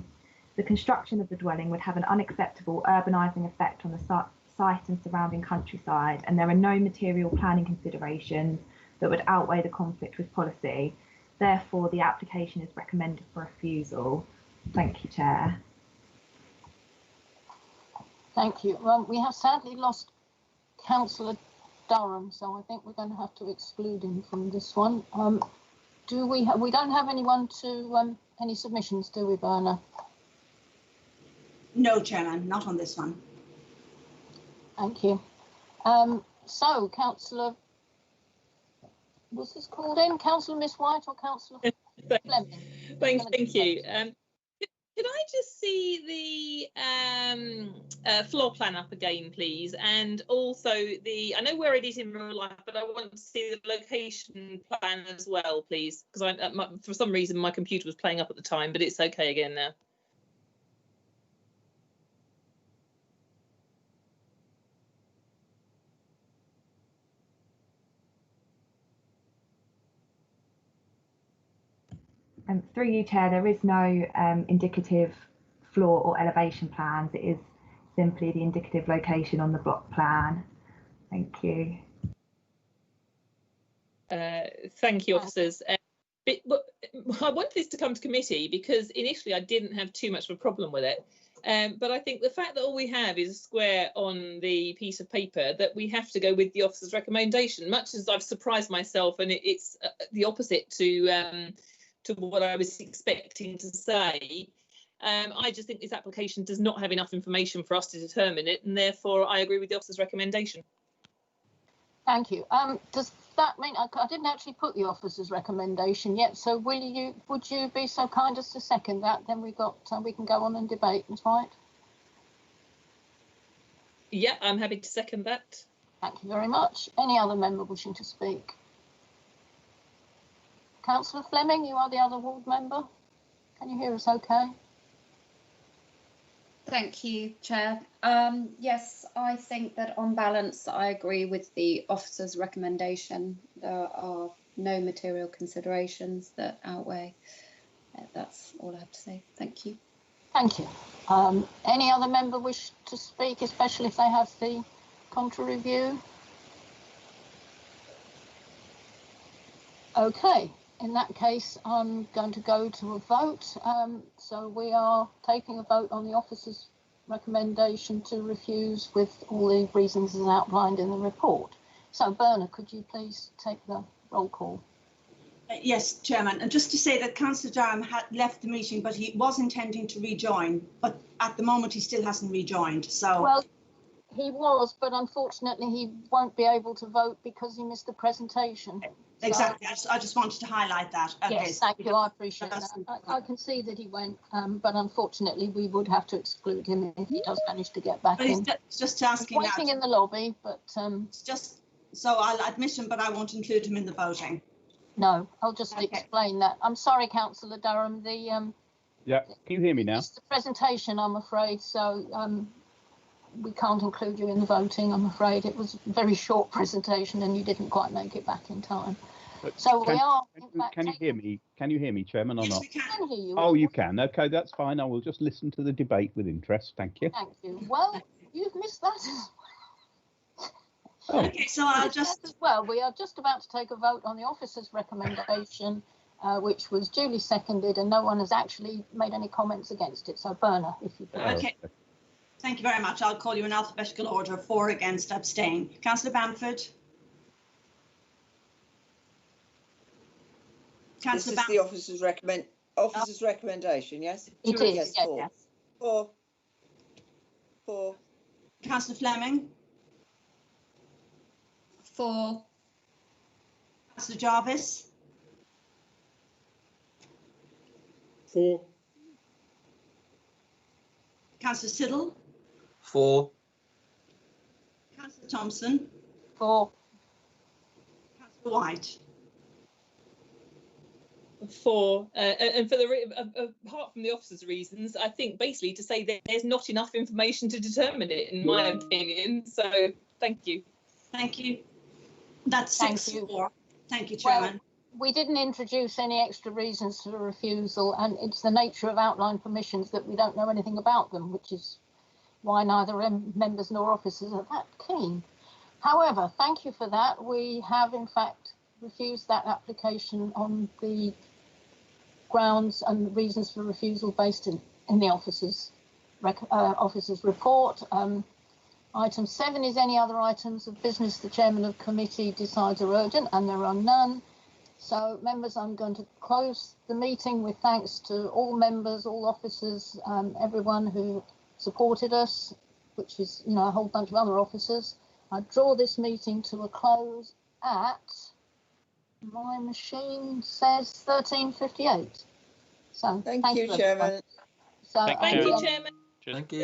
The construction of the dwelling would have an unacceptable urbanising effect on the site and surrounding countryside, and there are no material planning considerations that would outweigh the conflict with policy. Therefore, the application is recommended for refusal. Thank you, Chair. Thank you. We have sadly lost Councillor Durham, so I think we're going to have to exclude him from this one. We don't have anyone to any submissions, do we, Berna? No, Chairman, not on this one. Thank you. So, Councillor, was this called in? Councillor Miss White or Councillor Fleming? Thank you. Could I just see the floor plan up again, please? And also I know where it is in real life, but I want to see the location plan as well, please. Because for some reason my computer was playing up at the time, but it's okay again now. Through you, Chair, there is no indicative floor or elevation plans. It is simply the indicative location on the block plan. Thank you. Thank you, officers. But I wanted this to come to committee because initially I didn't have too much of a problem with it. But I think the fact that all we have is a square on the piece of paper, that we have to go with the officer's recommendation, much as I've surprised myself, and it's the opposite to what I was expecting to say. I just think this application does not have enough information for us to determine it, and therefore I agree with the officer's recommendation. Thank you. Does that mean I didn't actually put the officer's recommendation yet? So would you be so kind as to second that? Then we can go on and debate. Ms. White. Yeah, I'm happy to second that. Thank you very much. Any other member wishing to speak? Councillor Fleming, you are the other ward member. Can you hear us okay? Thank you, Chair. Yes, I think that on balance, I agree with the officer's recommendation. There are no material considerations that outweigh. That's all I have to say. Thank you. Thank you. Any other member wish to speak, especially if they have the contrary view? Okay, in that case, I'm going to go to a vote. So we are taking a vote on the officer's recommendation to refuse with all the reasons as outlined in the report. So Bernard, could you please take the roll call? Yes, Chairman. And just to say that Councillor Durham had left the meeting, but he was intending to rejoin. But at the moment, he still hasn't rejoined. So well, he was, but unfortunately, he won't be able to vote because he missed the presentation. Exactly. So, I just wanted to highlight that. Okay. Yes, thank you. I appreciate that. I can see that he went, but unfortunately, we would have to exclude him if he does manage to get back but in. He's just asking. He's waiting in the lobby, but it's just so I'll admit him, but I won't include him in the voting. No, I'll just explain that. I'm sorry, Councillor Durham. Yeah, can you hear me now? It's the presentation, I'm afraid. So we can't include you in the voting. I'm afraid it was a very short presentation, and you didn't quite make it back in time. But so can, we are. Can you hear me? Can you hear me, Chairman, or yes, not? We can. I can hear you. Oh, you can. Okay, that's fine. I will just listen to the debate with interest. Thank you. Thank you. Well, you've missed that as well. Oh. Okay, so I'll just. Well, we are just about to take a vote on the officer's recommendation, which was duly seconded, and no one has actually made any comments against it. So, Bernard, if you could. Okay. Thank you very much. I'll call you in alphabetical order. 4 against, abstain. Councillor Bamford. This is the officer's recommendation, yes? It is, yes. Yes. Four. Councillor Fleming. 4. Councillor Jarvis. 4. Councillor Siddle. 4. Councillor Thompson. 4. Councillor White. 4, and for the apart from the officer's reasons, I think basically to say that there's not enough information to determine it, in my opinion. So thank you. Thank you. That's 6-4. Thank you, Chairman. Well, we didn't introduce any extra reasons for refusal, and it's the nature of outline permissions that we don't know anything about them, which is why neither members nor officers are that keen. However, thank you for that. We have in fact refused that application on the grounds and reasons for refusal based in the officer's report. Item 7 is any other items of business the chairman of committee decides are urgent, and there are none. So, members, I'm going to close the meeting with thanks to all members, all officers, everyone who supported us, which is, you know, a whole bunch of other officers. I draw this meeting to a close at, my machine says 13:58. So, thank you, Chairman. So, Thank you, Chairman. Thank you.